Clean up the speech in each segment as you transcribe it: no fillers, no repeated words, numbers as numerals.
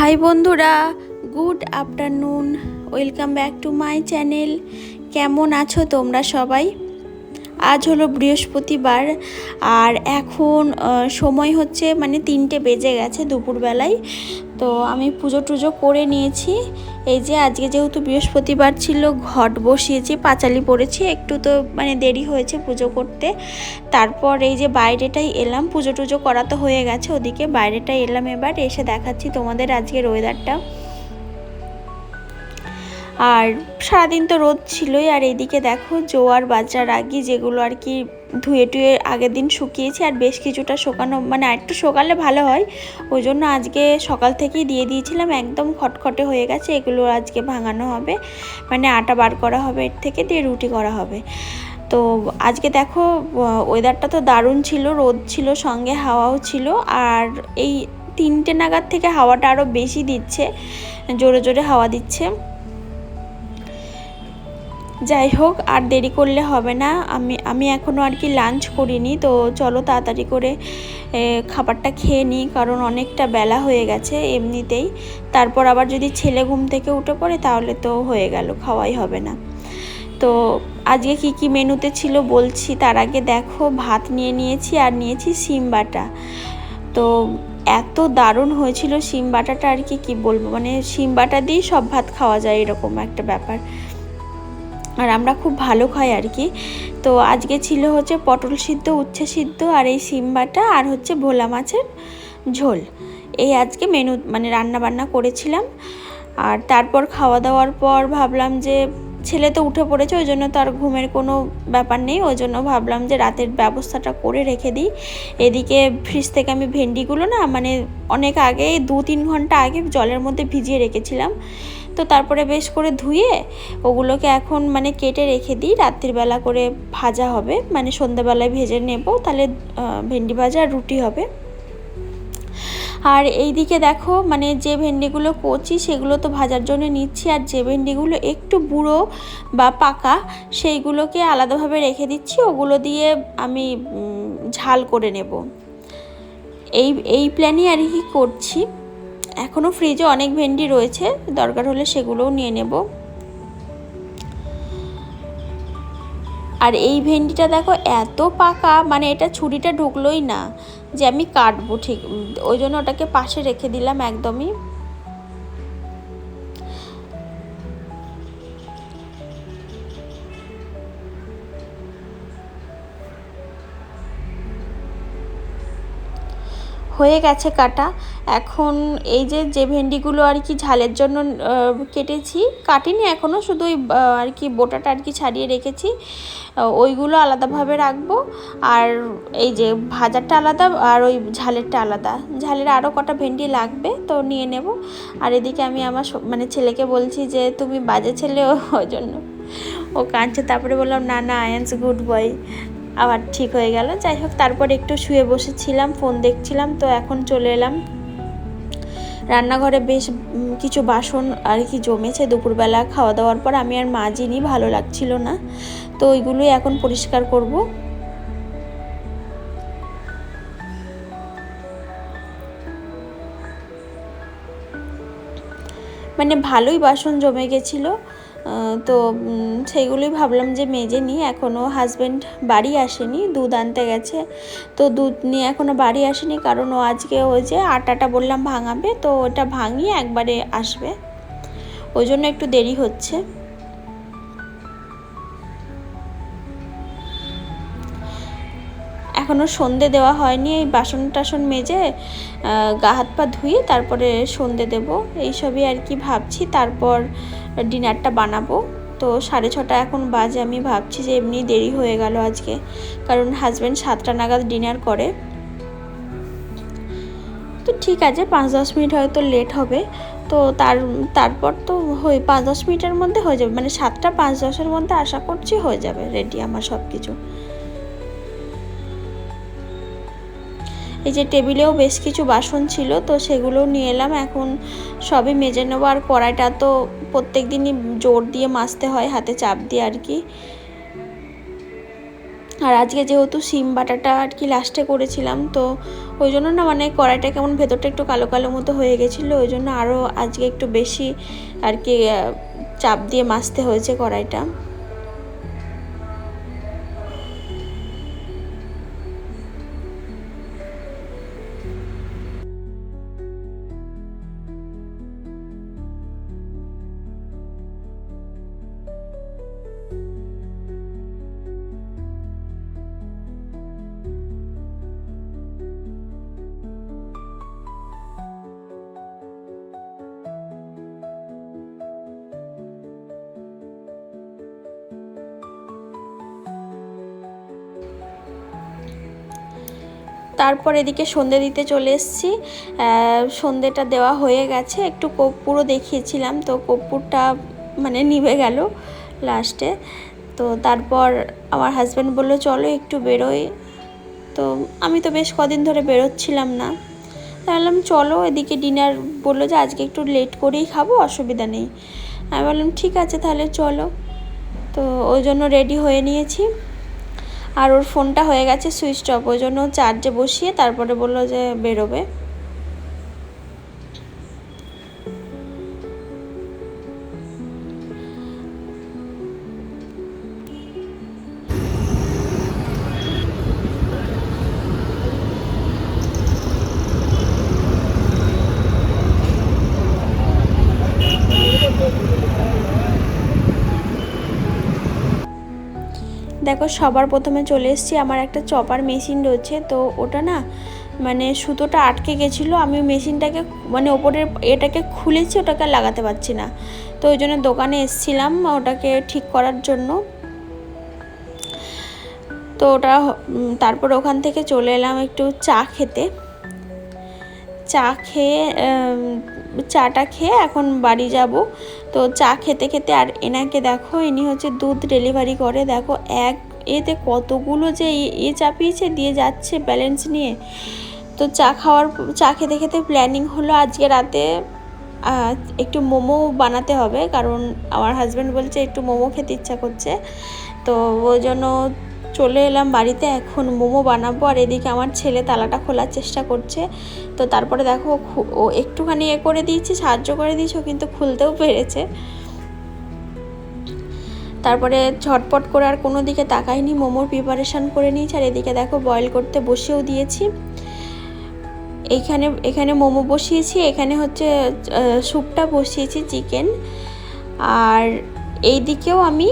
High বন্ধুরা, good afternoon. Welcome back to my channel. কেমন আছো তোমরা সবাই? আজ হলো বৃহস্পতিবার আর এখন সময় হচ্ছে 3টে বেজে গেছে দুপুরবেলায়। তো আমি পুজো টুজো করে নিয়েছি। এই যে আজকে যেহেতু বৃহস্পতিবার ছিল, ঘট বসিয়েছি, পাঁচালি পড়েছি, একটু তো দেরি হয়েছে পুজো করতে। তারপর এই যে বাইরেটাই এলাম, পুজো টুজো করা তো হয়ে গেছে, ওদিকে বাইরেটাই এলাম। এবার এসে দেখাচ্ছি তোমাদের আজকের ওয়েদারটা। আর সারাদিন তো রোদ ছিলই। আর এইদিকে দেখো জোয়ার বাজরা রাগি যেগুলো আর কি ধুয়ে টুয়ে আগের দিন শুকিয়েছি, আর বেশ কিছুটা শুকানো আরেকটু শুকালে ভালো হয়, ওই জন্য আজকে সকাল থেকেই দিয়ে দিয়েছিলাম। একদম খটখটে হয়ে গেছে, এগুলো আজকে ভাঙানো হবে, আটা বার করা হবে, এর থেকে দিয়ে রুটি করা হবে। তো আজকে দেখো ওয়েদারটা তো দারুণ ছিল, রোদ ছিল, সঙ্গে হাওয়াও ছিল। আর এই 3টে নাগাদ থেকে হাওয়াটা আরও বেশি দিচ্ছে, জোরে জোরে হাওয়া দিচ্ছে। যাই হোক, আর দেরি করলে হবে না। আমি এখনও আর কি লাঞ্চ করিনি, তো চলো তাড়াতাড়ি করে খাবারটা খেয়ে নিই, কারণ অনেকটা বেলা হয়ে গেছে এমনিতেই। তারপর আবার যদি ছেলে ঘুম থেকে উঠে পড়ে তাহলে তো হয়ে গেল, খাওয়াই হবে না। তো আজকে কি মেনুতে ছিল বলছি, তার আগে দেখো ভাত নিয়ে নিয়েছি, আর নিয়েছি শিম বাটা। তো এত দারুণ হয়েছিল শিম বাটাটা, আর কি বলবো, শিম বাটা দিয়েই সব ভাত খাওয়া যায়, এরকম একটা ব্যাপার। আর আমরা খুব ভালো খাই আর কি। তো আজকে ছিল হচ্ছে পটল সিদ্ধ, উচ্ছে সিদ্ধ, আর এই শিম বাটা, আর হচ্ছে ভোলা মাছের ঝোল। এই আজকে মেনু রান্না বান্না করেছিলাম। আর তারপর খাওয়া দাওয়ার পর ভাবলাম যে ছেলে তো উঠে পড়েছে, ওই জন্য তো আর ঘুমের কোনো ব্যাপার নেই, ওই জন্য ভাবলাম যে রাতের ব্যবস্থাটা করে রেখে দিই। এদিকে ফ্রিজ থেকে আমি ভেন্ডিগুলো অনেক আগে, 2-3 ঘন্টা আগে জলের মধ্যে ভিজিয়ে রেখেছিলাম। তো তারপরে বেশ করে ধুয়ে ওগুলোকে এখন কেটে রেখে দিই, রাত্রিবেলা করে ভাজা হবে, সন্ধ্যাবেলায় ভেজে নেব, তাহলে ভেন্ডি ভাজা আর রুটি হবে। আর এই দিকে দেখো যে ভেন্ডিগুলো কচি সেগুলো তো ভাজার জন্য নিচ্ছি, আর যে ভেন্ডিগুলো একটু বুড়ো বা পাকা সেইগুলোকে আলাদাভাবে রেখে দিচ্ছি, ওগুলো দিয়ে আমি ঝাল করে নেব। এই প্ল্যানই আর কি করছি। এখনও ফ্রিজে অনেক ভেন্ডি রয়েছে, দরকার হলে সেগুলোও নিয়ে নেব। আর এই ভেন্ডিটা দেখো এত পাকা, এটা ছুরিটা ঢুকলোই না যে আমি কাটবো, ঠিক ওই জন্য ওটাকে পাশে রেখে দিলাম একদমই। হয়ে গেছে কাটা। এখন এই যে ভেন্ডিগুলো আর কি ঝালের জন্য কেটেছি, কাটিনি এখনও, শুধু ওই আর কি বোটাটা আর কি ছাড়িয়ে রেখেছি, ওইগুলো আলাদাভাবে রাখবো। আর এই যে ভাজারটা আলাদা, আর ওই ঝালেরটা আলাদা। ঝালের আরও কটা ভেন্ডি লাগবে, তো নিয়ে নেব। আর এদিকে আমি আমার ছেলেকে বলছি যে তুমি বাজে ছেলে, ওই জন্য ও কাঁদছে। তারপরে বললাম না না, আয়ান্স গুড বয়, আবার ঠিক হয়ে গেল। যাই হোক, তারপর একটু শুয়ে বসেছিলাম, ফোন দেখছিলাম। তো এখন চলে এলাম রান্নাঘরে। বেশ কিছু বাসন আর কি জমেছে দুপুরবেলা খাওয়া দাওয়ার পর, আমি আর মাজিনি, ভালো লাগছিল না, তো ওইগুলোই এখন পরিষ্কার করব। ভালোই বাসন জমে গেছিলো, তো সেইগুলোই ভাবলাম যে মেজে নিই। এখনও হাজব্যান্ড বাড়ি আসেনি, দুধ আনতে গেছে, তো দুধ নিয়ে এখনও বাড়ি আসেনি, কারণ ও আজকে ওই যে আটাটা বললাম ভাঙাবে, তো ওটা ভাঙিয়ে একবারে আসবে, ওই জন্য একটু দেরি হচ্ছে। এখনও সন্ধে দেওয়া হয়নি, এই বাসন টাসন মেজে গা হাত পা ধুয়ে তারপরে সন্ধে দেব, এইসবই আর কি ভাবছি। তারপর ডিনারটা বানাবো। তো 6:30 এখন বাজে, আমি ভাবছি যে এমনি দেরি হয়ে গেল আজকে, কারণ হাজব্যান্ড 7টা নাগাদ ডিনার করে। তো ঠিক আছে, 5-10 মিনিট হয়তো লেট হবে, তো তারপর তো 5-10 মিনিটের মধ্যে হয়ে যাবে, 7টা 5-10-এর মধ্যে আশা করছি হয়ে যাবে রেডি আমার সব কিছু। এই যে টেবিলেও বেশ কিছু বাসন ছিল, তো সেগুলোও নিয়ে এলাম, এখন সবই মেজে নেবো। আর কড়াইটা তো প্রত্যেক দিনই জোর দিয়ে মাজতে হয়, হাতে চাপ দিয়ে আর কি। আর আজকে যেহেতু সিম বাটাটা আর কি লাস্টে করেছিলাম, তো ওই জন্য না মানে কড়াইটা কেমন ভেতরটা একটু কালো কালো মতো হয়ে গেছিলো, ওই জন্য আরও আজকে একটু বেশি আর কি চাপ দিয়ে মাজতে হয়েছে কড়াইটা। তারপর এদিকে সন্ধে দিতে চলে এসেছি। সন্ধেটা দেওয়া হয়ে গেছে, একটু কর্পূরও দেখিয়েছিলাম, তো কর্পূরটা মানে নিভে গেল লাস্টে। তো তারপর আমার হাজব্যান্ড বললো চলো একটু বেরোই, তো আমি তো বেশ কদিন ধরে বেরোচ্ছিলাম না, বললাম চলো। এদিকে ডিনার বললো যে আজকে একটু লেট করেই খাবো, অসুবিধা নেই। আমি বললাম ঠিক আছে তাহলে চলো। তো ওই জন্য রেডি হয়ে নিয়েছি। আর ওর ফোনটা হয়ে গেছে সুইচ অফ, ওই জন্য চার্জে বসিয়ে তারপরে বললো যে বেরোবে। দেখো সবার প্রথমে চলে এসেছি, আমার একটা চপার মেশিন রয়েছে, তো ওটা না মানে সুতোটা আটকে গেছিলো, আমি মেশিনটাকে মানে ওপরের এটাকে খুলেছি, ওটাকে লাগাতে পারছি না, তো ওই জন্য দোকানে এসেছিলাম ওটাকে ঠিক করার জন্য। তো ওটা তারপর ওখান থেকে চলে এলাম একটু চা খেতে। চা খেয়ে চাটা খেয়ে এখন বাড়ি যাব। তো চা খেতে খেতে আর এনাকে দেখো, ইনি হচ্ছে দুধ ডেলিভারি করে, দেখো এক এতে কতগুলো যে চাপিয়েছে দিয়ে যাচ্ছে ব্যালেন্স নিয়ে। তো চা খেতে খেতে প্ল্যানিং হলো আজকে রাতে একটু মোমো বানাতে হবে, কারণ আমার হাজব্যান্ড বলছে একটু মোমো খেতে ইচ্ছা করছে, তো ওই জন্য চলে এলাম বাড়িতে, এখন মোমো বানাবো। আর এদিকে আমার ছেলে তালাটা খোলার চেষ্টা করছে, তো তারপরে দেখো ও একটুখানি করে দিয়েছি, সাহায্য করে দিয়েছি, কিন্তু খুলতেও পেরেছে। তারপরে ঝটপট করে আর কোনো দিকে তাকাইনি, মোমোর প্রিপারেশান করে নিয়েছি। আর এদিকে দেখো বয়েল করতে বসেও দিয়েছি। এখানে মোমো বসিয়েছি, এখানে হচ্ছে স্যুপটা বসিয়েছি চিকেন, আর এই দিকেও আমি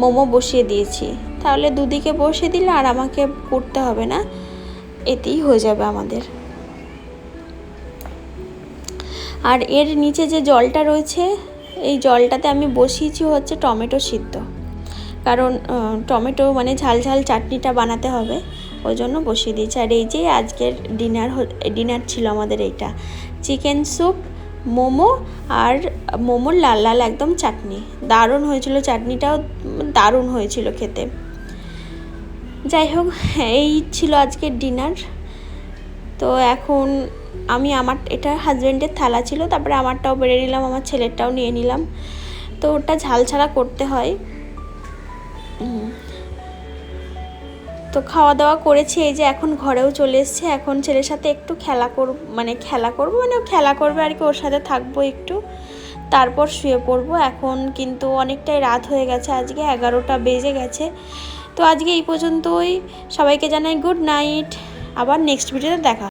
মোমো বসিয়ে দিয়েছি। তাহলে দুদিকে বসিয়ে দিলে আর আমাকে করতে হবে না, এতেই হয়ে যাবে আমাদের। আর এর নিচে যে জলটা রয়েছে, এই জলটাতে আমি বসিয়েছি হচ্ছে টমেটো সিদ্ধ, কারণ টমেটো মানে ঝাল ঝাল চাটনিটা বানাতে হবে, ওই জন্য বসিয়ে দিয়েছি। আর এই যে আজকের ডিনার ছিল আমাদের এইটা, চিকেন স্যুপ, মোমো আর মোমোর লাল লাল একদম চাটনি, দারুণ হয়েছিল, চাটনিটাও দারুণ হয়েছিল খেতে। যাই হোক, এই ছিল আজকের ডিনার। তো এখন আমার এটা হাজব্যান্ডের থালা ছিল, তারপরে আমারটাও বেড়ে নিলাম, আমার ছেলেরটাও নিয়ে নিলাম, তো ওটা ঝাল ছাড়া করতে হয়। তো খাওয়া দাওয়া করেছি, এই যে এখন ঘরেও চলে এসেছে, এখন ছেলের সাথে একটু খেলা করব মানে খেলা করবে আর কি, ওর সাথে থাকবো একটু, তারপর শুয়ে পড়বো। এখন কিন্তু অনেকটাই রাত হয়ে গেছে, আজকে 11টা বেজে গেছে। তো আজকে এই পর্যন্তই, সবাইকে জানাই গুড নাইট, আবার নেক্সট ভিডিওতে দেখা।